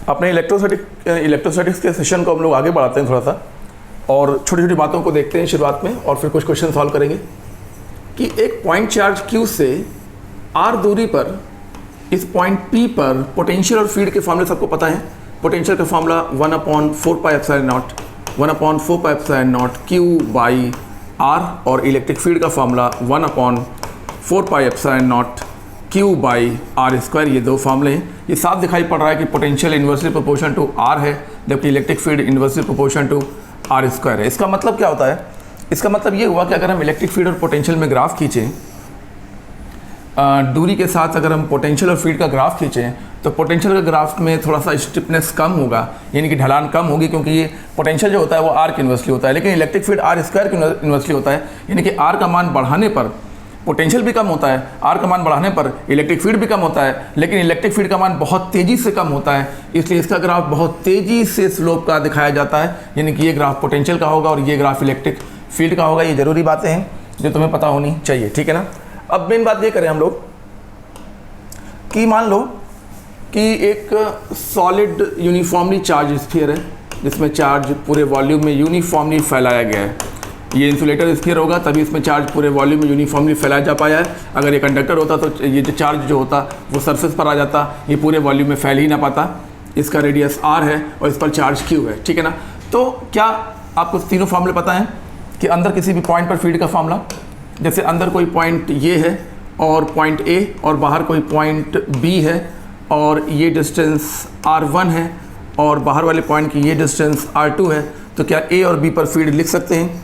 अपने इलेक्ट्रोस्टैटिक्स के सेशन को हम लोग आगे बढ़ाते हैं थोड़ा सा, और छोटी छोटी बातों को देखते हैं शुरुआत में, और फिर कुछ क्वेश्चन सॉल्व करेंगे कि एक पॉइंट चार्ज Q से R दूरी पर इस पॉइंट P पर पोटेंशियल और फील्ड के फॉर्मूले सबको पता है। पोटेंशियल का फॉर्मूला 1/4πε0 Q बाई R, और इलेक्ट्रिक फील्ड का फॉर्मूला 1/4πε0 Q बाई R²। ये दो फार्मूले हैं। ये साफ दिखाई पड़ रहा है कि potential inversely proportion to R है, जबकि electric field inversely proportion to R² है। इसका मतलब क्या होता है? इसका मतलब ये हुआ कि अगर हम इलेक्ट्रिक फील्ड और पोटेंशियल में ग्राफ खींचें, दूरी के साथ अगर हम पोटेंशियल और फील्ड का ग्राफ खींचें, तो पोटेंशियल के ग्राफ में थोड़ा सा स्टिफनेस कम होगा, यानी कि ढलान कम होगी, क्योंकि ये पोटेंशियल जो होता है वो R के इन्वर्सली होता है, लेकिन इलेक्ट्रिक फील्ड R² के इन्वर्सली होता है, यानी कि R का मान बढ़ाने पर पोटेंशियल भी कम होता है, R का मान बढ़ाने पर इलेक्ट्रिक फील्ड भी कम होता है, लेकिन इलेक्ट्रिक फील्ड का मान बहुत तेज़ी से कम होता है, इसलिए इसका ग्राफ बहुत तेज़ी से स्लोप का दिखाया जाता है, यानी कि ये ग्राफ पोटेंशियल का होगा और ये ग्राफ इलेक्ट्रिक फील्ड का होगा। ये ज़रूरी बातें हैं जो तुम्हें पता होनी चाहिए, ठीक है ना। अब मेन बात ये करें हम लोग कि मान लो कि एक सॉलिड यूनिफॉर्मली चार्ज स्फीयर है, जिसमें चार्ज पूरे वॉल्यूम में यूनिफॉर्मली फैलाया गया है। ये इंसुलेटर स्फीयर होगा, तभी इसमें चार्ज पूरे वॉल्यूम में यूनिफॉर्मली फैलाया जा पाया है। अगर ये कंडक्टर होता तो ये जो चार्ज जो होता वो सरफेस पर आ जाता, ये पूरे वॉल्यूम में फैल ही ना पाता। इसका रेडियस R है और इस पर चार्ज Q है, ठीक है ना। तो क्या आपको तीनों फार्मूले पता हैं कि अंदर किसी भी पॉइंट पर फील्ड का फार्मूला, जैसे अंदर कोई पॉइंट ये है और पॉइंट A, और बाहर कोई पॉइंट B है और ये डिस्टेंस R1 है, और बाहर वाले पॉइंट की ये डिस्टेंस R2 है, तो क्या A और B पर फील्ड लिख सकते हैं?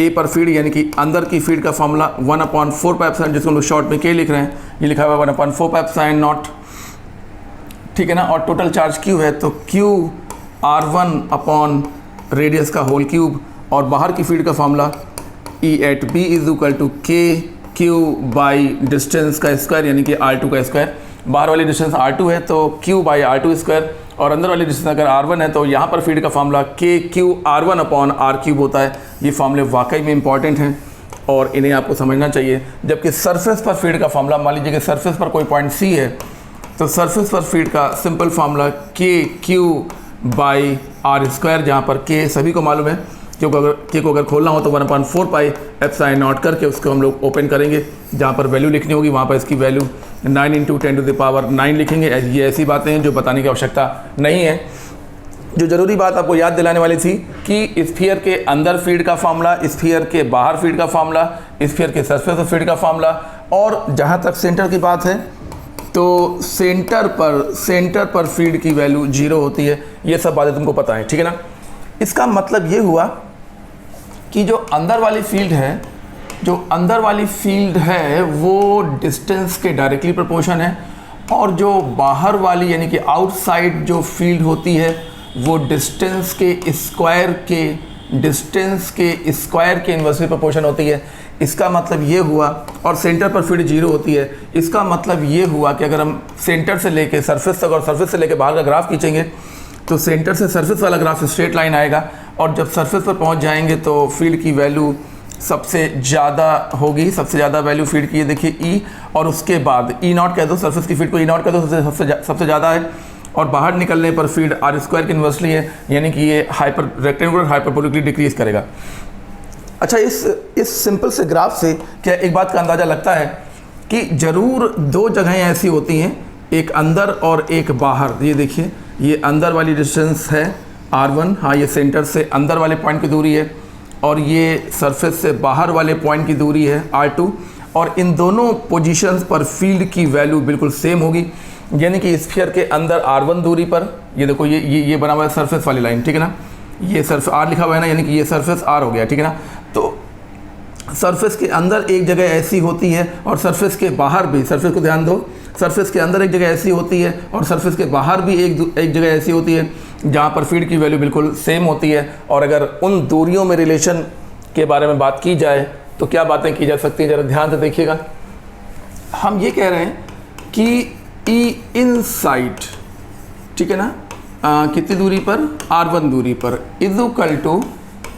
A पर फील्ड यानी कि अंदर की फील्ड का फॉर्मूला 1/4πε, जिसको हम लोग शॉर्ट में K लिख रहे हैं, ये लिखा हुआ है 1/4πε0, ठीक है ना। और टोटल चार्ज Q है, तो Q R1 अपॉन रेडियस का होल क्यूब, और बाहर की फील्ड का formula E@B is equal to KQ by distance का स्क्वायर, यानी कि R2 का स्क्वायर। बाहर वाली डिस्टेंस R2 है तो Q बाई R2², और अंदर वाली डिस्टेंस अगर R1 है तो यहाँ पर फील्ड का formula KQ R1 upon R³ होता है। ये फॉर्मूले वाकई में इंपॉर्टेंट हैं और इन्हें आपको समझना चाहिए। जबकि सरफेस पर फील्ड का फॉर्मूला, मान लीजिए कि सरफेस पर कोई पॉइंट C है, तो सरफेस पर फील्ड का simple formula KQ by R², जहाँ पर K सभी को मालूम है, क्योंकि अगर K को अगर खोलना हो तो 1/4πε0 करके उसको हम लोग ओपन करेंगे, जहाँ पर वैल्यू लिखनी होगी वहाँ पर इसकी वैल्यू 9 × 10⁹ लिखेंगे। ये ऐसी बातें हैं जो बताने की आवश्यकता नहीं है। जो ज़रूरी बात आपको याद दिलाने वाली थी कि स्फीयर के अंदर फील्ड का फार्मूला, स्फीयर के बाहर फील्ड का फार्मूला, स्फीयर के सरफेस पर फील्ड का फार्मूला, और जहाँ तक सेंटर की बात है तो सेंटर पर फील्ड की वैल्यू 0 होती है। ये सब बातें तुमको पता है, ठीक है ना। इसका मतलब ये हुआ कि जो अंदर वाली फील्ड है वो डिस्टेंस के डायरेक्टली प्रोपोर्शन है, और जो बाहर वाली यानी कि आउटसाइड जो फील्ड होती है वो डिस्टेंस के स्क्वायर के इन्वर्सली प्रोपोर्शन होती है। इसका मतलब ये हुआ, और सेंटर पर फील्ड 0 होती है। इसका मतलब ये हुआ कि अगर हम सेंटर से लेके सरफेस तक और सरफेस से लेके बाहर का ग्राफ खींचेंगे, तो सेंटर से सरफेस वाला ग्राफ स्ट्रेट लाइन आएगा, और जब सरफेस पर पहुंच जाएंगे तो फील्ड की वैल्यू सबसे ज़्यादा होगी। सबसे ज़्यादा वैल्यू फील्ड की ये देखिए E, और उसके बाद E0 कह दो, सरफेस की फील्ड को E0 कह दो, सबसे ज़्यादा है, और बाहर निकलने पर फील्ड R² की इन्वर्सली है, यानी कि ये रेक्टेंगुलर हाइपरबोलिकली डिक्रीज करेगा। अच्छा, इस सिंपल से ग्राफ से क्या एक बात का अंदाज़ा लगता है कि ज़रूर दो जगहें ऐसी होती हैं, एक अंदर और एक बाहर। ये देखिए, ये अंदर वाली डिस्टेंस है R1, हाँ ये सेंटर से अंदर वाले पॉइंट की दूरी है, और ये सरफेस से बाहर वाले पॉइंट की दूरी है R2, और इन दोनों पोजीशंस पर फील्ड की वैल्यू बिल्कुल सेम होगी। यानी कि स्फीयर के अंदर R1 दूरी पर, ये देखो ये बना हुआ है सरफेस वाली लाइन, ठीक है ना, ये सरफेस R लिखा हुआ है ना, यानी कि ये सरफेस R हो गया, ठीक है ना। तो सरफेस के अंदर एक जगह ऐसी होती है और सरफेस के बाहर भी, सरफेस को ध्यान दो, सरफेस के अंदर एक जगह ऐसी होती है और सरफेस के बाहर भी एक जगह ऐसी होती है जहाँ पर फील्ड की वैल्यू बिल्कुल सेम होती है। और अगर उन दूरियों में रिलेशन के बारे में बात की जाए तो क्या बातें की जा सकती हैं, ज़रा ध्यान से देखिएगा। हम ये कह रहे हैं कि E इनसाइड, ठीक है ना, कितनी दूरी पर, R1 दूरी पर, is equal to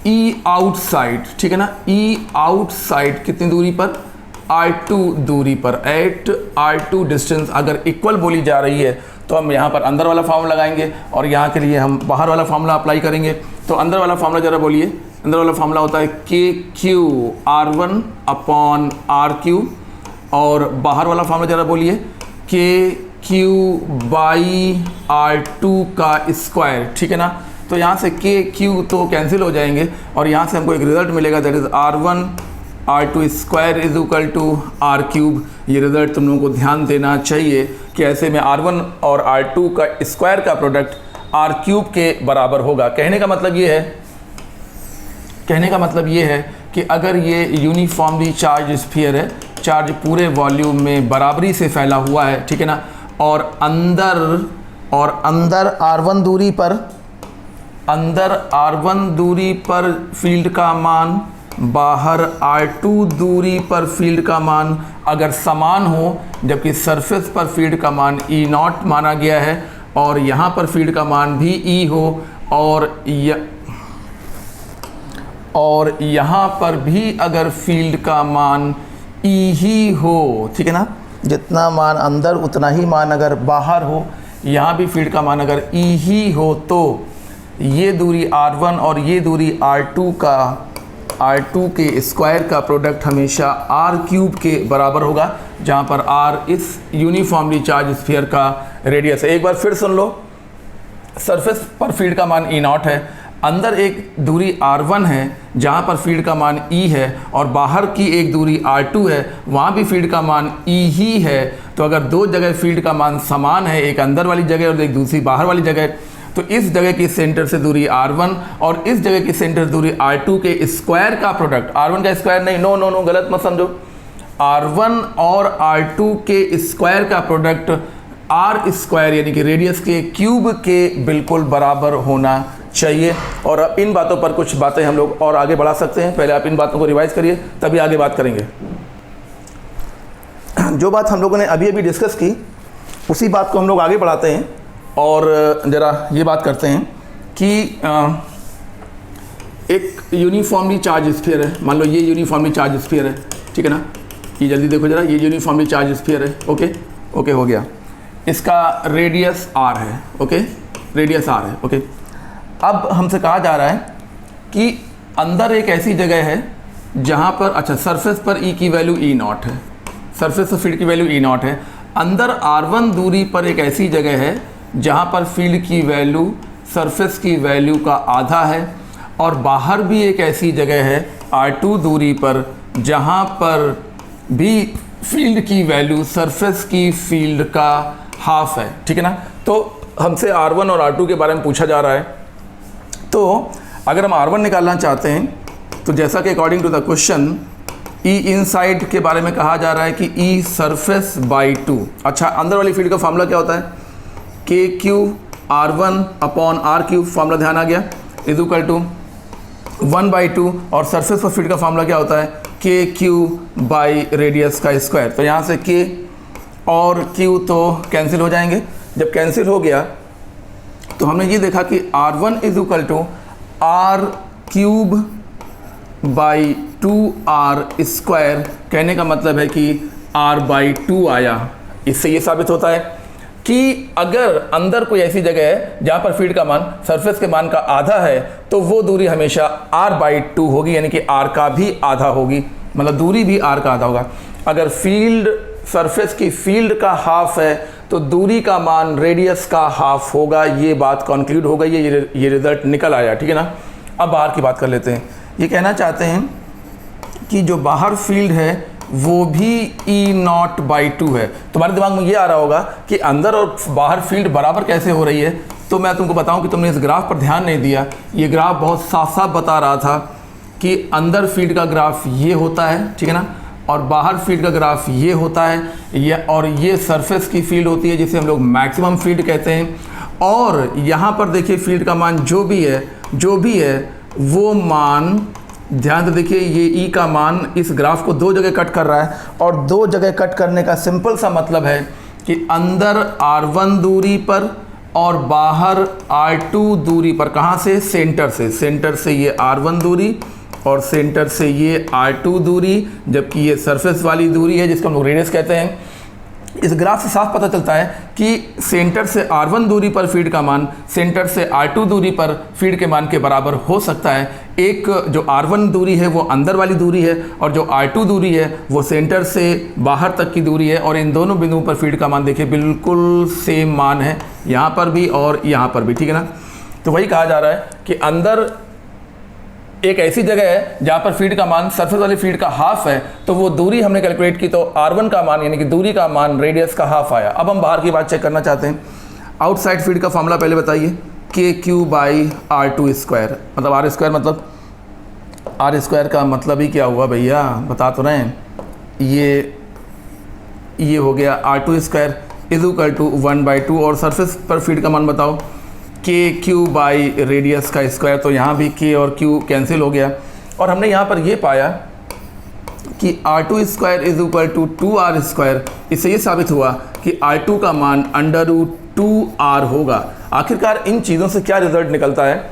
E outside, ठीक है ना, E आउटसाइड कितनी दूरी पर, R2 दूरी पर, एट R2 डिस्टेंस। अगर इक्वल बोली जा रही है तो हम यहाँ पर अंदर वाला फार्मूला लगाएंगे और यहाँ के लिए हम बाहर वाला फार्मूला अप्लाई करेंगे। तो अंदर वाला फार्मूला ज़रा बोलिए। अंदर वाला फार्मूला होता है KQ/R1/R3 और बाहर वाला फार्मूला ज़रा बोलिए KQ/R2 का स्क्वायर, ठीक है ना। तो यहाँ से KQ तो कैंसिल हो जाएंगे और यहाँ से हमको एक रिजल्ट मिलेगा, that is R1/R2 square is equal to R3। ये रिजल्ट तुम लोगों को ध्यान देना चाहिए कि ऐसे में R1 और R2 का स्क्वायर का प्रोडक्ट R3 के बराबर होगा। कहने का मतलब ये है कि अगर ये यूनिफॉर्मली चार्ज स्फीयर है, चार्ज पूरे वॉल्यूम में बराबरी से फैला हुआ है, ठीक है ना, और अंदर R1 दूरी पर फील्ड का मान, बाहर R2 दूरी पर फील्ड का मान अगर समान हो, जबकि सरफेस पर फील्ड का मान E0 माना गया है और यहाँ पर फील्ड का मान भी E हो और यहाँ पर भी अगर फील्ड का मान E ही हो, ठीक है ना, जितना मान अंदर उतना ही मान अगर बाहर हो, यहाँ भी फील्ड का मान अगर E ही हो, तो ये दूरी R1 और ये दूरी R2 के स्क्वायर का प्रोडक्ट हमेशा R³ के बराबर होगा, जहाँ पर R इस यूनिफॉर्मली चार्ज स्फीयर का रेडियस है। एक बार फिर सुन लो, सरफेस पर फील्ड का मान E0 है, अंदर एक दूरी R1 है जहाँ पर फील्ड का मान E है और बाहर की एक दूरी R2 है, वहाँ भी फील्ड का मान E ही है। तो अगर दो जगह फील्ड का मान समान है, एक अंदर वाली जगह और एक दूसरी बाहर वाली जगह, तो इस जगह की सेंटर से दूरी R1 और इस जगह की सेंटर से दूरी R2 के स्क्वायर का प्रोडक्ट, R1 का स्क्वायर नहीं, नो गलत मत समझो, R1 और R2 के स्क्वायर का प्रोडक्ट R स्क्वायर यानी कि रेडियस के क्यूब के बिल्कुल बराबर होना चाहिए। और अब इन बातों पर कुछ बातें हम लोग और आगे बढ़ा सकते हैं। पहले आप इन बातों को रिवाइज करिए, तभी आगे बात करेंगे। जो बात हम लोगों ने अभी डिस्कस की, उसी बात को हम लोग आगे बढ़ाते हैं और ज़रा ये बात करते हैं कि एक यूनिफॉर्मली चार्ज स्फीयर है। मान लो ये यूनिफॉर्मली चार्ज स्फीयर है, ठीक है ना, ये जल्दी देखो ज़रा, ये यूनिफॉर्मली चार्ज स्फीयर है। ओके हो गया। इसका रेडियस R है, ओके, रेडियस R है, ओके। अब हमसे कहा जा रहा है कि अंदर एक ऐसी जगह है जहाँ पर, अच्छा, सरफेस पर E की वैल्यू E0 है, सरफेस पर फील्ड की वैल्यू E0 है। अंदर R1 दूरी पर एक ऐसी जगह है जहाँ पर फील्ड की वैल्यू सरफेस की वैल्यू का आधा है और बाहर भी एक ऐसी जगह है R2 दूरी पर जहाँ पर भी फील्ड की वैल्यू सरफेस की फील्ड का हाफ है, ठीक है ना। तो हमसे R1 और R2 के बारे में पूछा जा रहा है। तो अगर हम R1 निकालना चाहते हैं तो जैसा कि according to the question E inside के बारे में कहा जा रहा है कि E सरफेस बाई 2। अच्छा, अंदर वाली फील्ड का फार्मूला क्या होता है? KQ/R1/R3, फार्मूला ध्यान आ गया, इज इक्वल टू 1/2 और सरफेस पर फील्ड का फार्मूला क्या होता है? KQ/ रेडियस का स्क्वायर। तो यहाँ से K और Q तो कैंसिल हो जाएंगे। जब कैंसिल हो गया तो हमने ये देखा कि R1 is equal to R³/2R square. कहने का मतलब है कि R/2 आया। इससे ये साबित होता है कि अगर अंदर कोई ऐसी जगह है जहाँ पर फील्ड का मान सरफेस के मान का आधा है तो वो दूरी हमेशा R/2 होगी, यानी कि R का भी आधा होगी, मतलब दूरी भी R का आधा होगा। अगर फील्ड सरफेस की फील्ड का हाफ है तो दूरी का मान रेडियस का हाफ होगा। ये बात कंक्लूड हो गई है, ये रिजल्ट निकल आया, ठीक है ना। अब बाहर की बात कर लेते हैं। ये कहना चाहते हैं कि जो बाहर फील्ड है वो भी E0/2 है। तुम्हारे दिमाग में ये आ रहा होगा कि अंदर और बाहर फील्ड बराबर कैसे हो रही है। तो मैं तुमको बताऊं कि तुमने इस ग्राफ पर ध्यान नहीं दिया। ये ग्राफ बहुत साफ साफ बता रहा था कि अंदर फील्ड का ग्राफ ये होता है, ठीक है ना, और बाहर फील्ड का ग्राफ ये होता है, और ये सरफेस की फील्ड होती है जिसे हम लोग मैक्सिमम फील्ड कहते हैं। और यहाँ पर देखिए फील्ड का मान जो भी है वो मान, ध्यान से देखिए, ये E का मान इस ग्राफ को दो जगह कट कर रहा है और दो जगह कट करने का सिंपल सा मतलब है कि अंदर R1 दूरी पर और बाहर R2 दूरी पर। कहाँ से? सेंटर से ये R1 दूरी और सेंटर से ये R2 दूरी, जबकि ये सरफेस वाली दूरी है जिसको हम लोग रेडियस कहते हैं। इस ग्राफ से साफ पता चलता है कि सेंटर से R1 दूरी पर फीड का मान सेंटर से R2 दूरी पर फीड के मान के बराबर हो सकता है। एक जो R1 दूरी है वो अंदर वाली दूरी है और जो R2 दूरी है वो सेंटर से बाहर तक की दूरी है, और इन दोनों बिंदुओं पर फीड का मान देखिए बिल्कुल सेम मान है, यहाँ पर भी और यहाँ पर भी, ठीक है ना। तो वही कहा जा रहा है कि अंदर एक ऐसी जगह है जहाँ पर फीड का मान सरफेस वाली फीड का हाफ है, तो वो दूरी हमने कैलकुलेट की तो R1 का मान यानी कि दूरी का मान रेडियस का हाफ आया। अब हम बाहर की बात चेक करना चाहते हैं। आउटसाइड फीड का फॉर्मूला पहले बताइए, KQ/R2 स्क्वायर, मतलब R स्क्वायर मतलब R स्क्वायर का मतलब ही क्या हुआ भैया, बता तो रहे हैं। ये हो गया R2 square is equal to 1/2, और सरफेस पर फीड का मान बताओ KQ रेडियस का स्क्वायर, तो यहाँ भी K और Q कैंसिल हो गया। और हमने यहाँ पर ये पाया कि R2 square is equal to 2R square. इससे ये साबित हुआ कि R2 का मान √2R होगा। आखिरकार इन चीज़ों से क्या रिजल्ट निकलता है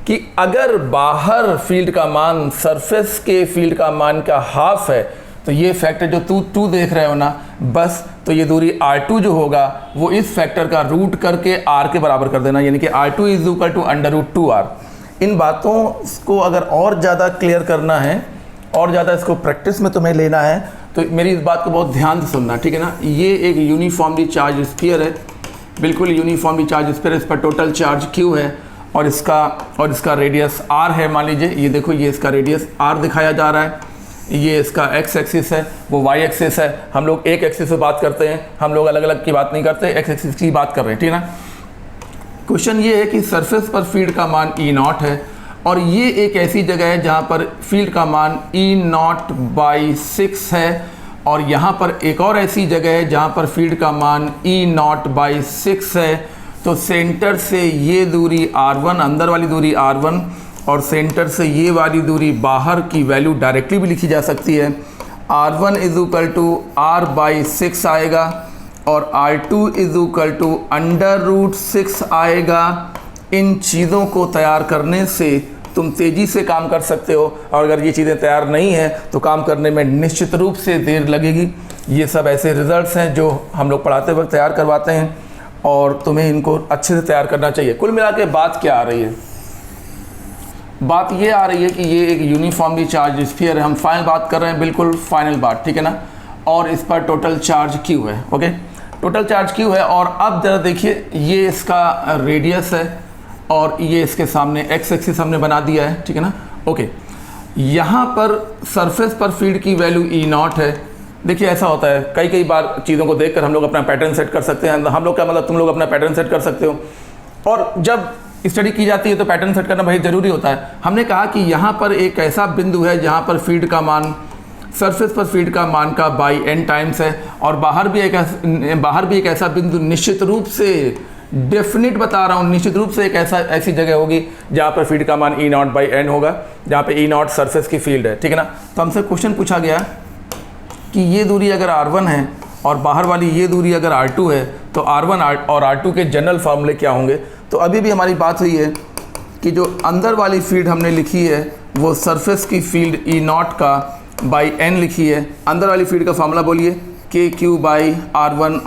कि अगर बाहर फील्ड का मान सरफेस के फील्ड का मान का हाफ है, तो ये फैक्टर जो टू देख रहे हो ना, बस तो ये दूरी R2 जो होगा वो इस फैक्टर का रूट करके R के बराबर कर देना, यानी कि R2 is equal to √2R। इन बातों को अगर और ज़्यादा क्लियर करना है और ज़्यादा इसको प्रैक्टिस में तुम्हें लेना है तो मेरी इस बात को बहुत ध्यान से सुनना, ठीक है ना। ये एक यूनिफॉर्मली चार्ज स्फीयर है, बिल्कुल यूनिफॉर्मली चार्ज स्फीयर। इस पर टोटल चार्ज Q है और इसका रेडियस R है। मान लीजिए ये देखो, ये इसका रेडियस R दिखाया जा रहा है, ये इसका x एक्सिस है, वो y एक्सिस है। हम लोग एक एक्सिस से बात करते हैं, हम लोग अलग अलग की बात नहीं करते, x एक्सिस की बात कर रहे हैं, ठीक है ना। क्वेश्चन ये है कि सरफेस पर फील्ड का मान E0 है और ये एक ऐसी जगह है जहाँ पर फील्ड का मान E0/6 है, और यहाँ पर एक और ऐसी जगह है जहाँ पर फील्ड का मान E0/6 है। तो सेंटर से ये दूरी R1, अंदर वाली दूरी R1, और सेंटर से ये वाली दूरी बाहर की वैल्यू डायरेक्टली भी लिखी जा सकती है। R1 is equal to R/6 आएगा और R2 इज इक्वल टू √6 आएगा। इन चीज़ों को तैयार करने से तुम तेज़ी से काम कर सकते हो, और अगर ये चीज़ें तैयार नहीं हैं तो काम करने में निश्चित रूप से देर लगेगी। ये सब ऐसे रिजल्ट्स हैं जो हम लोग पढ़ाते वक्त तैयार करवाते हैं और तुम्हें इनको अच्छे से तैयार करना चाहिए। कुल मिला के बात क्या आ रही है? बात ये आ रही है कि ये एक यूनिफॉर्मली चार्ज स्फीयर है। हम फाइनल बात कर रहे हैं, बिल्कुल फाइनल बात, ठीक है ना। और इस पर टोटल चार्ज Q है, ओके, टोटल चार्ज Q है। और अब ज़रा देखिए, ये इसका रेडियस है और ये इसके सामने x एक्सिस हमने बना दिया है, ठीक है ना, ओके। यहाँ पर सरफेस पर फील्ड की वैल्यू E0 है। देखिए ऐसा होता है, कई बार चीज़ों को देखकर हम लोग अपना पैटर्न सेट कर सकते हैं। हम लोग क्या मतलब, तुम लोग अपना पैटर्न सेट कर सकते हो। और जब स्टडी की जाती है तो पैटर्न सेट करना भाई ज़रूरी होता है। हमने कहा कि यहाँ पर एक ऐसा बिंदु है जहाँ पर फील्ड का मान सरफेस पर फील्ड का मान का n टाइम्स है, और बाहर भी एक ऐसा बिंदु निश्चित रूप से, डेफिनेट बता रहा हूँ, निश्चित रूप से एक ऐसी जगह होगी जहाँ पर फील्ड का मान E0/n होगा, जहाँ पे E0 सरफेस की फील्ड है, ठीक है ना। तो हमसे क्वेश्चन पूछा गया कि ये दूरी अगर R1 है और बाहर वाली ये दूरी अगर R2 है तो R1 और R2 के जनरल फार्मूले क्या होंगे। तो अभी भी हमारी बात हुई है कि जो अंदर वाली फील्ड हमने लिखी है वो सरफेस की फील्ड E0 का n लिखी है। अंदर वाली फील्ड का फार्मूला बोलिए, KQ/R1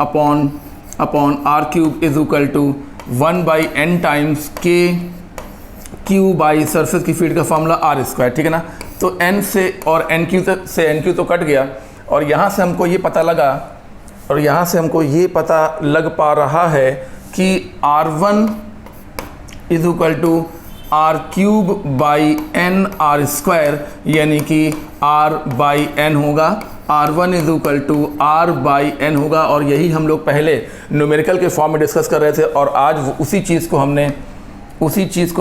upon R³ is equal to 1/n times KQ surface की फील्ड का फार्मूला R², ठीक है ना। तो n से और NQ तो कट गया, और यहाँ से हमको ये पता लग पा रहा है कि R1 is equal to R³/n R², यानी कि R/n होगा। R1 is equal to R/n होगा, और यही हम लोग पहले न्यूमेरिकल के फॉर्म में डिस्कस कर रहे थे, और आज उसी चीज़ को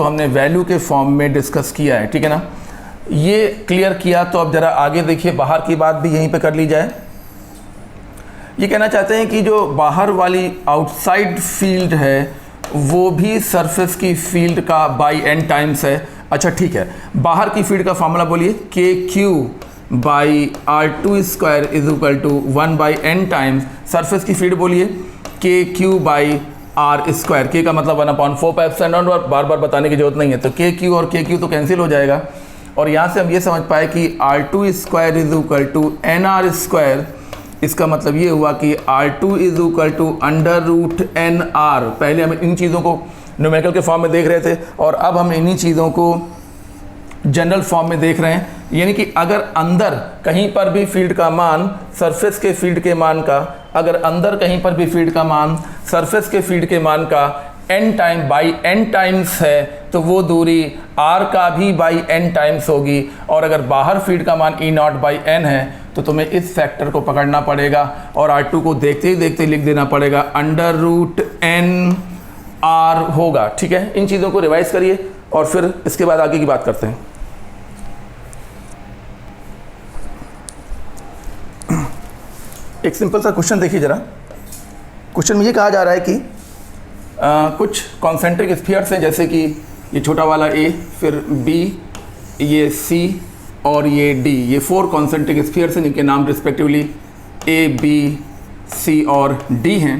हमने वैल्यू के फॉर्म में डिस्कस किया है, ठीक है ना। ये क्लियर किया, तो अब ज़रा आगे देखिए, बाहर की बात भी यहीं पे कर ली जाए। ये कहना चाहते हैं कि जो बाहर वाली आउटसाइड फील्ड है वो भी सरफेस की फील्ड का n टाइम्स है। अच्छा ठीक है, बाहर की फील्ड का फार्मूला बोलिए, KQ/R2² is equal to 1/n times surface की फील्ड बोलिए KQ/R²। K का मतलब 1/4πε0, और बार बार बताने की जरूरत नहीं है। तो KQ और KQ तो कैंसिल हो जाएगा, और यहाँ से हम ये समझ पाए कि R2² is equal to NR² इसका मतलब ये हुआ कि R2 is equal to under root N R. पहले हम इन चीज़ों को न्यूमेरिकल के फॉर्म में देख रहे थे और अब हम इन्हीं चीज़ों को जनरल फॉर्म में देख रहे हैं। यानी कि अगर अंदर कहीं पर भी फील्ड का मान सरफेस के फील्ड के मान का, अगर अंदर कहीं पर भी फील्ड का मान सरफेस के फील्ड के मान का n time by n times है तो वो दूरी r का भी बाई n टाइम्स होगी। और अगर बाहर फील्ड का मान E0 बाई n है तो तुम्हें इस फैक्टर को पकड़ना पड़ेगा और R2 को देखते ही देखते लिख देना पड़ेगा अंडर रूट n r होगा। ठीक है, इन चीज़ों को रिवाइज करिए और फिर इसके बाद आगे की बात करते हैं। एक सिंपल सा क्वेश्चन देखिए ज़रा। क्वेश्चन में ये कहा जा रहा है कि कुछ कॉन्सेंट्रिक स्फीयर्स हैं, जैसे कि ये छोटा वाला A, फिर B, ये C और ये D, ये 4 कॉन्सेंट्रिक स्फीयर्स हैं जिनके नाम रिस्पेक्टिवली A, B, C और D हैं।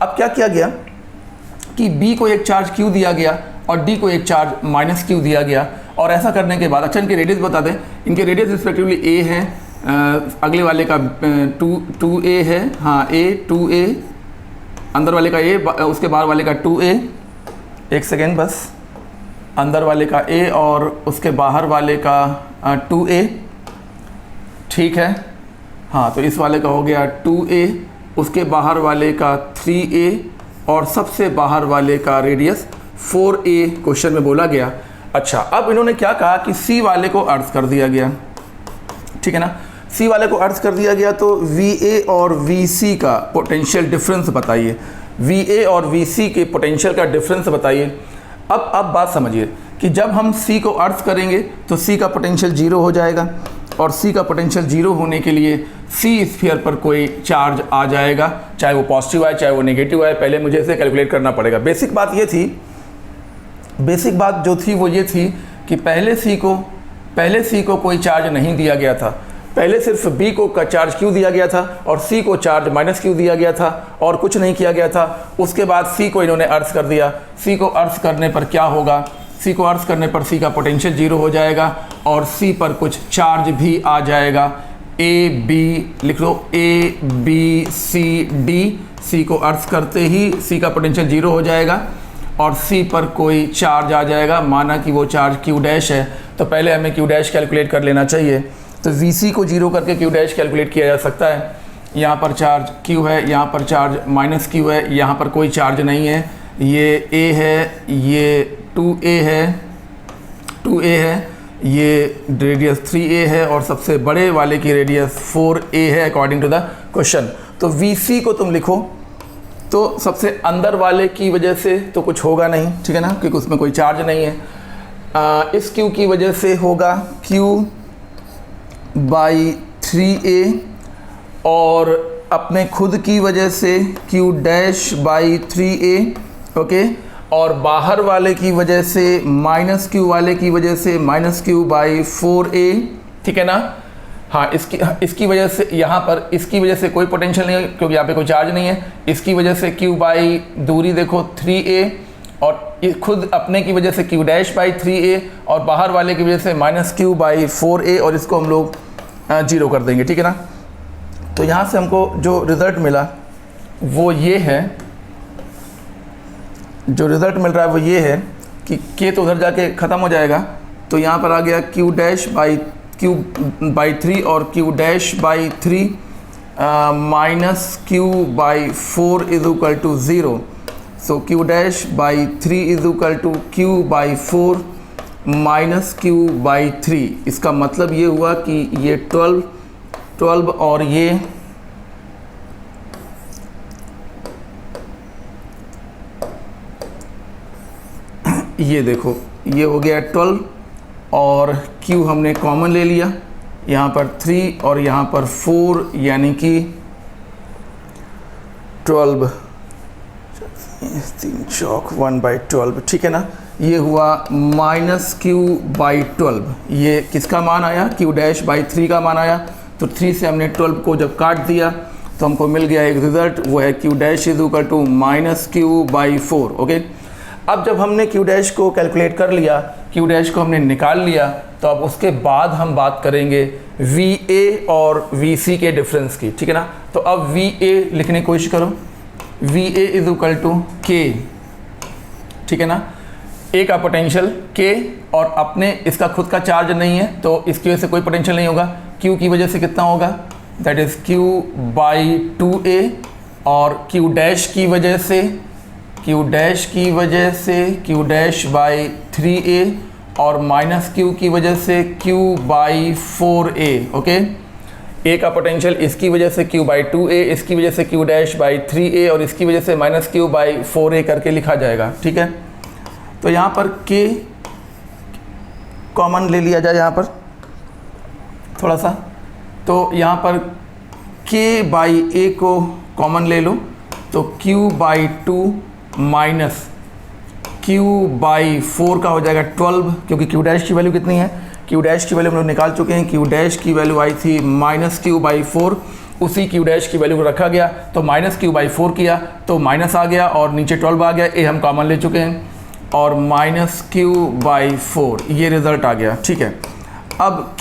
अब क्या किया गया कि B को एक चार्ज Q दिया गया और D को एक चार्ज माइनस Q दिया गया। और ऐसा करने के बाद, अच्छा इनके रेडियस बता दें, इनके रेडियस रिस्पेक्टिवली A है, अगले वाले का 2A है, हाँ A 2A, अंदर वाले का A, उसके बाहर वाले का 2A, एक सेकेंड बस, अंदर वाले का A और उसके बाहर वाले का 2A। ठीक है, हाँ तो इस वाले का हो गया 2A, उसके बाहर वाले का 3A और सबसे बाहर वाले का रेडियस 4A क्वेश्चन में बोला गया। अच्छा, अब इन्होंने क्या कहा कि C वाले को अर्थ कर दिया गया। ठीक है ना, C वाले को अर्थ कर दिया गया तो VA और VC का पोटेंशियल डिफरेंस बताइए। VA और VC के पोटेंशियल का डिफरेंस बताइए। अब बात समझिए कि जब हम C को अर्थ करेंगे तो C का पोटेंशियल 0 हो जाएगा और C का पोटेंशियल 0 होने के लिए C स्फीयर पर कोई चार्ज आ जाएगा, चाहे वो पॉजिटिव आए चाहे वो नेगेटिव आए। पहले मुझे इसे कैलकुलेट करना पड़ेगा। बेसिक बात जो थी वो ये थी कि पहले C को कोई चार्ज नहीं दिया गया था। पहले सिर्फ B को का चार्ज Q दिया गया था और C को चार्ज माइनस Q दिया गया था और कुछ नहीं किया गया था। उसके बाद C को इन्होंने अर्थ कर दिया। C को अर्थ करने पर क्या होगा? C को अर्थ करने पर C का पोटेंशियल 0 हो जाएगा और C पर कुछ चार्ज भी आ जाएगा। A B लिख लो, A B C D। C को अर्थ करते ही C का पोटेंशियल 0 हो जाएगा और C पर कोई चार्ज आ जाएगा। माना कि वो चार्ज Q डैश है तो पहले हमें Q डैश कैलकुलेट कर लेना चाहिए। तो VC को 0 करके Q डैश कैलकुलेट किया जा सकता है। यहाँ पर चार्ज Q है, यहाँ पर चार्ज माइनस Q है, यहाँ पर कोई चार्ज नहीं है। ये A है, ये 2A है, ये रेडियस 3A है और सबसे बड़े वाले की रेडियस 4A है अकॉर्डिंग टू द क्वेश्चन। तो VC को तुम लिखो तो सबसे अंदर वाले की वजह से तो कुछ होगा नहीं, ठीक है ना, क्योंकि उसमें कोई चार्ज नहीं है। इस Q की वजह से होगा Q बाई 3A और अपने खुद की वजह से Q dash by 3A, okay. और बाहर वाले की वजह से माइनस Q वाले की वजह से माइनस Q बाई 4A, ठीक है ना। हाँ, इसकी वजह से यहाँ पर इसकी वजह से कोई पोटेंशियल नहीं है क्योंकि यहाँ पे कोई चार्ज नहीं है। इसकी वजह से Q बाई दूरी देखो 3A और खुद अपने की वजह से Q डैश बाई 3A और बाहर वाले की वजह से माइनस Q बाई 4A और इसको हम लोग 0 कर देंगे, ठीक है ना। तो यहाँ से हमको जो रिज़ल्ट मिला वो ये है, जो रिज़ल्ट मिल रहा है वो ये है कि K तो उधर जाके ख़त्म हो जाएगा। तो यहाँ पर आ गया Q डैश बाई 3 और Q dash by 3 minus Q by 4 is equal to 0। So Q dash by 3 is equal to Q by 4 minus Q by 3। इसका मतलब ये हुआ कि ये 12 और ये देखो ये हो गया 12 और Q हमने कॉमन ले लिया, यहाँ पर 3 और यहाँ पर 4 यानी कि 12, 3 चौक 1/12, ठीक है ना। ये हुआ माइनस Q बाई 12। ये किसका मान आया? Q डैश बाई 3 का मान आया। तो 3 से हमने 12 को जब काट दिया तो हमको मिल गया एक रिज़ल्ट, वो है Q dash is equal to minus Q by 4, okay. अब जब हमने Q डैश को कैलकुलेट कर लिया, Q डैश को हमने निकाल लिया, तो अब उसके बाद हम बात करेंगे VA और VC के डिफरेंस की, ठीक है ना। तो अब VA लिखने की कोशिश करो, VA is equal to K, ठीक है ना। A का पोटेंशियल K और अपने इसका खुद का चार्ज नहीं है तो इसकी वजह से कोई पोटेंशियल नहीं होगा। Q की वजह से कितना होगा, that is Q by 2A, और Q डैश की वजह से Q डैश बाई 3A, और माइनस Q की वजह से Q by 4A, okay. A का पोटेंशियल इसकी वजह से Q बाई 2A, इसकी वजह से Q डैश बाई 3A, और इसकी वजह से माइनस Q बाई 4A करके लिखा जाएगा, ठीक है। तो यहाँ पर K कॉमन ले लिया जाए यहाँ पर थोड़ा सा, तो यहाँ पर K बाई A को कॉमन ले लो, तो Q by 2 minus Q by 4 का हो जाएगा 12, क्योंकि Q डैश की वैल्यू कितनी है, Q डैश की वैल्यू हम लोग निकाल चुके हैं। Q डैश की वैल्यू आई थी माइनस Q बाई 4, उसी Q डैश की वैल्यू को रखा गया तो माइनस Q बाई 4 किया तो माइनस आ गया और नीचे 12 आ गया, ए हम कॉमन ले चुके हैं, और माइनस Q बाई 4 ये रिज़ल्ट आ गया, ठीक है। अब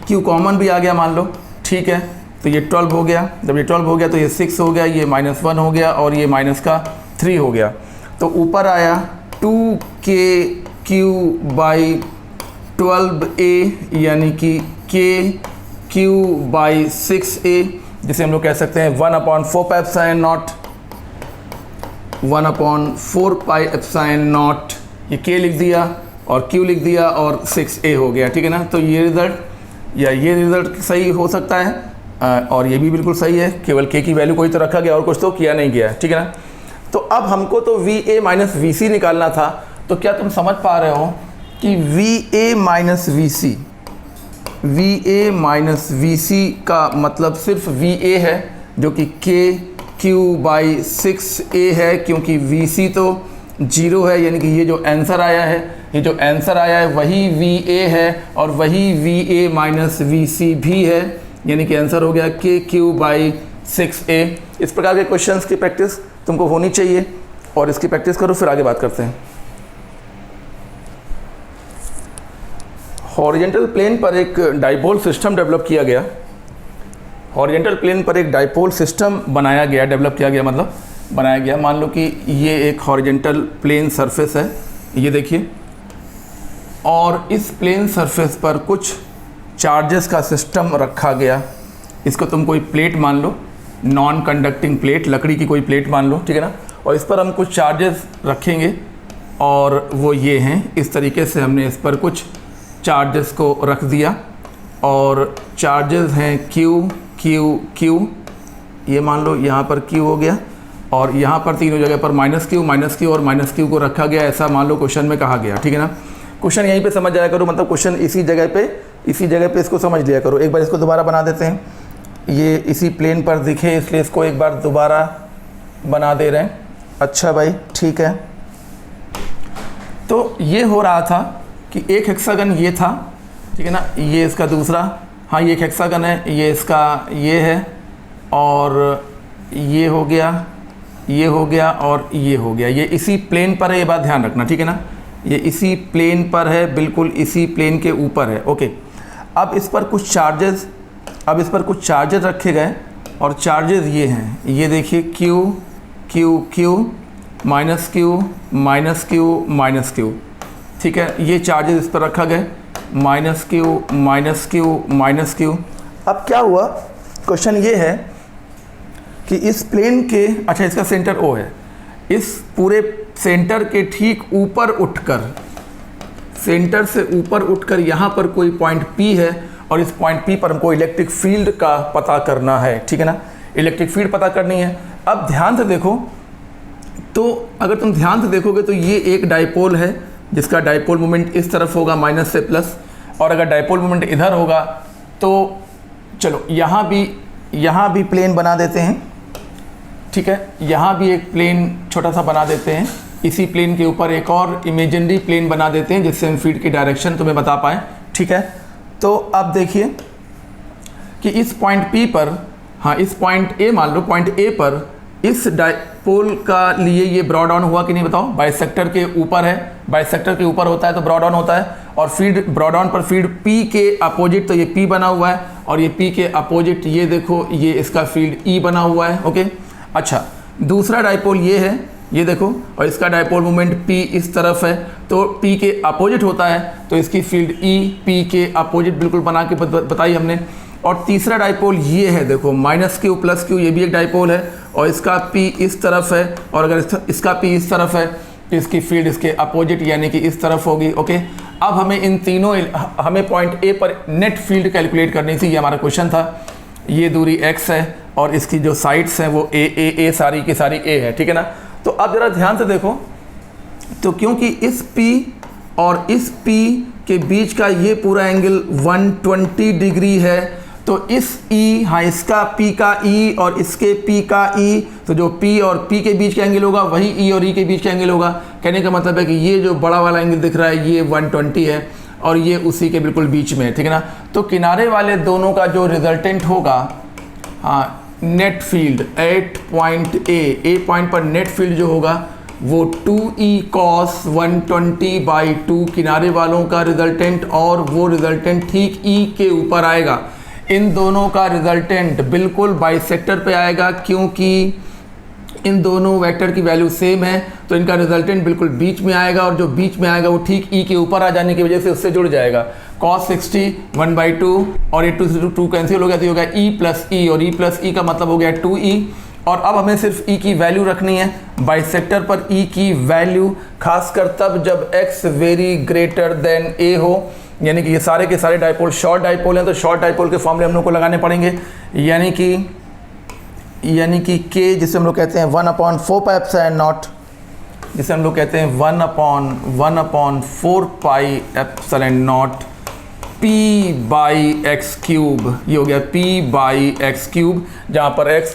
Q कॉमन भी आ गया मान लो, ठीक है, तो ये 12 हो गया, जब ये 12 हो गया तो ये 6 हो गया, ये -1 हो गया और ये माइनस का 3 हो गया। तो ऊपर आया 2KQ बाई 12A, यानी कि KQ बाई 6A, जिसे हम लोग कह सकते हैं 1/4 pi epsilon not, 1/4 pi epsilon not, ये K लिख दिया और Q लिख दिया और 6A हो गया, ठीक है ना। तो ये रिज़ल्ट सही हो सकता है और ये भी बिल्कुल सही है, केवल K की वैल्यू कोई तो रखा गया और कुछ तो किया नहीं गया, ठीक है ना। तो अब हमको तो VA माइनस VC निकालना था, तो क्या तुम समझ पा रहे हो कि VA माइनस VC का मतलब सिर्फ VA है, जो कि KQ बाई 6A है, क्योंकि VC तो 0 है, यानी कि ये जो आंसर आया है वही VA है और वही VA माइनस VC भी है, यानी कि आंसर हो गया KQ बाई 6A। इस प्रकार के क्वेश्चंस की प्रैक्टिस तुमको होनी चाहिए और इसकी प्रैक्टिस करो, फिर आगे बात करते हैं। हॉरिजॉन्टल प्लेन पर एक डाइपोल सिस्टम डेवलप किया गया, बनाया गया। मान लो कि ये एक हॉरिजॉन्टल प्लेन सरफेस है, ये देखिए, और इस प्लेन सरफेस पर कुछ चार्जेस का सिस्टम रखा गया। इसको तुम कोई प्लेट मान लो, नॉन कंडक्टिंग प्लेट, लकड़ी की कोई प्लेट मान लो, ठीक है ना, और इस पर हम कुछ चार्जेस रखेंगे और वो ये हैं। इस तरीके से हमने इस पर कुछ चार्जेस को रख दिया और चार्जेस हैं Q, ये मान लो यहाँ पर Q हो गया और यहाँ पर तीनों जगह पर -Q और -Q को रखा गया, ऐसा मान लो क्वेश्चन में कहा गया, ठीक है ना। क्वेश्चन यहीं पे समझ जाया करो, मतलब क्वेश्चन इसी जगह पे इसको समझ लिया करो। एक बार इसको दोबारा बना देते हैं, ये इसी प्लेन पर दिखे इसलिए इसको एक बार दोबारा बना दे रहे हैं। अच्छा भाई, ठीक है। तो ये हो रहा था कि एक हेक्सागन ये था, ठीक है ना, ये इसका दूसरा, हाँ ये एक हेक्सागन है, ये इसका ये है, और ये हो गया और ये हो गया। ये इसी प्लेन पर है, ये बात ध्यान रखना, ठीक है ना, ये इसी प्लेन पर है, बिल्कुल इसी प्लेन के ऊपर है, ओके। अब इस पर कुछ चार्जेस रखे गए और चार्जेस ये हैं, ये देखिए Q -Q, ठीक है, ये चार्जेस इस पर रखा गए, -Q। अब क्या हुआ, क्वेश्चन ये है कि इस प्लेन के, अच्छा इसका सेंटर O है, इस पूरे सेंटर के ठीक ऊपर उठकर, सेंटर से ऊपर उठकर यहाँ पर कोई पॉइंट P है और इस पॉइंट P पर हमको इलेक्ट्रिक फील्ड का पता करना है, ठीक है ना, इलेक्ट्रिक फील्ड पता करनी है। अब ध्यान से देखो, तो अगर तुम ध्यान से देखोगे तो ये एक डाइपोल है जिसका डाइपोल मोमेंट इस तरफ होगा माइनस से प्लस, और अगर डाइपोल मोमेंट इधर होगा तो चलो यहाँ भी प्लेन बना देते हैं, ठीक है, यहाँ भी एक प्लेन छोटा सा बना देते हैं, इसी प्लेन के ऊपर एक और इमेजिनरी प्लेन बना देते हैं जिससे हम फील्ड की डायरेक्शन तुम्हें बता पाएँ, ठीक है। तो अब देखिए कि इस पॉइंट P पर, हाँ इस पॉइंट A मान लो, पॉइंट A पर इस डाइपोल का लिए ये ब्रॉड ऑन हुआ कि नहीं बताओ, बाइसेक्टर के ऊपर है, बाइसेक्टर के ऊपर होता है तो ब्रॉड ऑन होता है, और फीड ब्रॉड ऑन पर फीड P के अपोजिट, तो ये P बना हुआ है, और ये P के अपोजिट ये देखो ये इसका फील्ड E बना हुआ है। ओके, अच्छा दूसरा डाइपोल ये है, ये देखो, और इसका डाइपोल मोमेंट P इस तरफ है, तो P के अपोजिट होता है, तो इसकी फील्ड E P के अपोजिट बिल्कुल बना के बताई हमने। और तीसरा डाइपोल ये है, देखो -Q + Q, ये भी एक डाइपोल है, और इसका P इस तरफ है, और अगर इसका P इस तरफ है तो इसकी फील्ड इसके अपोजिट यानी कि इस तरफ होगी। ओके, अब हमें इन तीनों, हमें पॉइंट A पर नेट फील्ड कैलकुलेट करनी थी, ये हमारा क्वेश्चन था। ये दूरी x है और इसकी जो साइड्स हैं वो a सारी की सारी a है, ठीक है ना। तो अब ज़रा ध्यान से देखो, तो क्योंकि इस P और इस P के बीच का ये पूरा एंगल 120 डिग्री है, तो इस E, हाँ इसका P का E और इसके P का E, तो जो P और P के बीच का एंगल होगा वही E और E के बीच का एंगल होगा। कहने का मतलब है कि ये जो बड़ा वाला एंगल दिख रहा है ये 120 है और ये उसी के बिल्कुल बीच में है, ठीक है ना। तो किनारे वाले दोनों का जो रिजल्टेंट होगा, हाँ net field at point A point पर नेट फील्ड जो होगा वो 2E cos 120/2 किनारे वालों का रिजल्टेंट, और वो रिजल्टेंट ठीक E के ऊपर आएगा। इन दोनों का रिजल्टेंट बिल्कुल बाइसेक्टर पे आएगा, क्योंकि इन दोनों वेक्टर की वैल्यू सेम है, तो इनका रिजल्टेंट बिल्कुल बीच में आएगा, और जो बीच में आएगा वो ठीक E के ऊपर आ जाने की वजह से उससे जुड़ जाएगा। cos 60 1/2 और ये 2 कैंसिल हो गया, तो ये हो गया E + E, और E + E का मतलब हो गया 2E। और अब हमें सिर्फ E की वैल्यू रखनी है। बाइसेक्टर पर E की वैल्यू खासकर तब जब x very greater than A हो, यानी कि ये सारे के सारे डाइपोल शॉर्ट डाइपोल हैं, तो शॉर्ट डाइपोल के फॉर्मूले हम लोग को लगाने पड़ेंगे, यानी कि K जिसे हम लोग कहते हैं 1/4πε0, जिसे हम लोग कहते हैं 1/4πε0 P/x³, ये हो गया P/x³, जहाँ पर x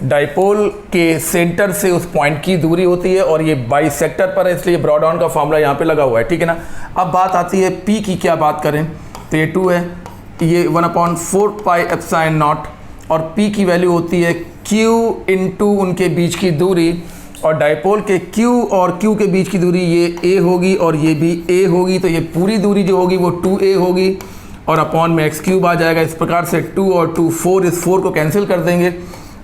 डाइपोल के सेंटर से उस पॉइंट की दूरी होती है, और ये बाइसेक्टर पर है, इसलिए ब्रॉड ऑन का फॉर्मूला यहाँ पे लगा हुआ है, ठीक है ना। अब बात आती है P की, क्या बात करें, तो ये 2 है, ये 1/4πε0, और P की वैल्यू होती है Q × उनके बीच की दूरी, और डाइपोल के Q और Q के बीच की दूरी ये A होगी और ये भी A होगी, तो ये पूरी दूरी जो होगी वो 2A होगी, और अपॉन में x³ आ जाएगा। इस प्रकार से 2 और 2 4, इस 4 को कैंसिल कर देंगे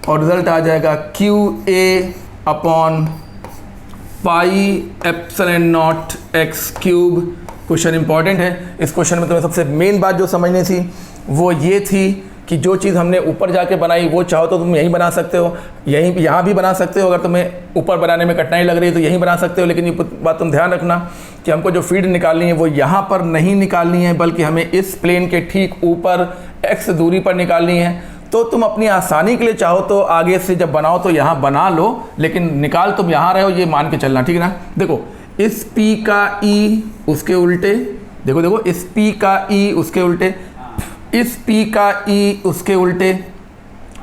और रिजल्ट आ जाएगा QA/πε0x³। क्वेश्चन इंपॉर्टेंट है। इस क्वेश्चन में तुम्हें सबसे मेन बात जो समझनी थी वो ये थी कि जो चीज़ हमने ऊपर जाके बनाई वो चाहो तो तुम यहीं बना सकते हो, यहाँ भी बना सकते हो। अगर तुम्हें ऊपर बनाने में कठिनाई लग रही है तो यहीं बना सकते हो, लेकिन ये बात तुम ध्यान रखना कि हमको जो फीड निकालनी है वो यहाँ पर नहीं निकालनी है, बल्कि हमें इस प्लेन के ठीक ऊपर x दूरी पर निकालनी है। तो तुम अपनी आसानी के लिए चाहो तो आगे से जब बनाओ तो यहाँ बना लो, लेकिन निकाल तुम यहाँ रहे हो ये मान के चलना, ठीक है ना। देखो इस P का E उसके उल्टे, देखो इस P का E उसके उल्टे, इस P का E उसके उल्टे,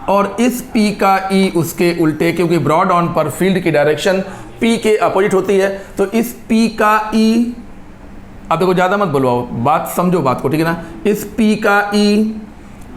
और इस P का E उसके उल्टे, क्योंकि ब्रॉड ऑन पर फील्ड की डायरेक्शन P के अपोजिट होती है। तो इस P का E, अब देखो ज़्यादा मत बोलो, बात समझो बात को, ठीक है ना। इस P का E,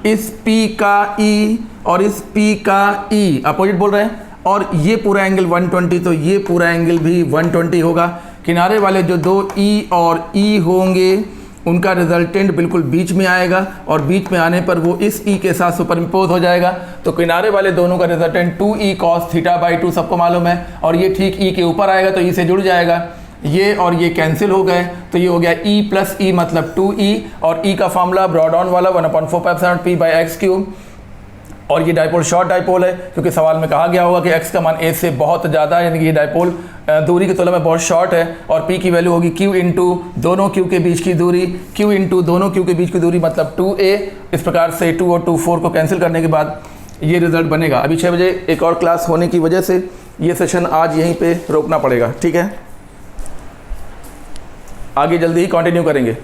इस P का E और इस P का E अपोजिट बोल रहे हैं, और ये पूरा एंगल 120, तो ये पूरा एंगल भी 120 होगा। किनारे वाले जो दो E और E होंगे उनका रिजल्टेंट बिल्कुल बीच में आएगा, और बीच में आने पर वो इस E के साथ सुपरइम्पोज हो जाएगा। तो किनारे वाले दोनों का रिजल्टेंट 2E cos θ/2 सबको मालूम है, और ये ठीक E के ऊपर आएगा तो E से जुड़ जाएगा। ये और ये कैंसिल हो गए, तो ये हो गया E + E मतलब 2E, और E का फॉर्मूला ब्रॉड ऑन वाला 1/4πε0 P/x³। और ये डाइपोल शॉर्ट डाइपोल है, क्योंकि सवाल में कहा गया होगा कि x का मान a से बहुत ज़्यादा है, यानी कि ये डाइपोल दूरी की तुलना में बहुत शॉर्ट है। और p की वैल्यू होगी q × दोनों q के बीच की दूरी, q × दोनों q के बीच की दूरी मतलब 2a। इस प्रकार से 2 और 2 4 को कैंसिल करने के बाद ये रिजल्ट बनेगा। अभी 6 बजे एक और क्लास होने की वजह से ये सेशन आज यहीं पर रोकना पड़ेगा, ठीक है। आगे जल्दी ही कंटिन्यू करेंगे।